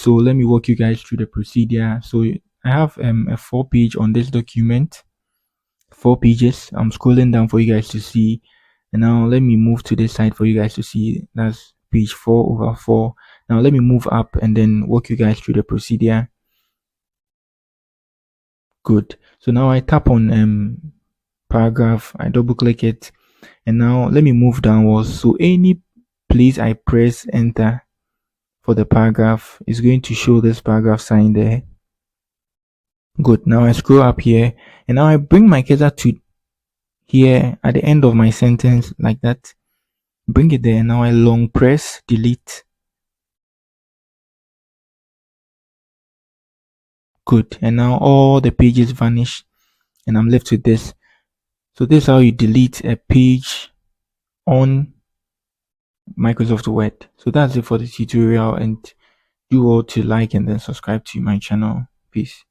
So let me walk you guys through the procedure. So I have a 4 page on this document, 4 pages. I'm scrolling down for you guys to see. And now let me move to this side for you guys to see. That's page 4/4. Now let me move up and then walk you guys through the procedure. Good. So now I tap on paragraph, I double click it, and now let me move downwards. So any place I press enter for the paragraph is going to show this paragraph sign there. Good. Now I scroll up here and now I bring my cursor to here at the end of my sentence like that. Bring it there. Now I long press delete. Good. And now all the pages vanish and I'm left with this. So this is how you delete a page on Microsoft Word. So that's it for the tutorial, and do all to like and then subscribe to my channel. Peace.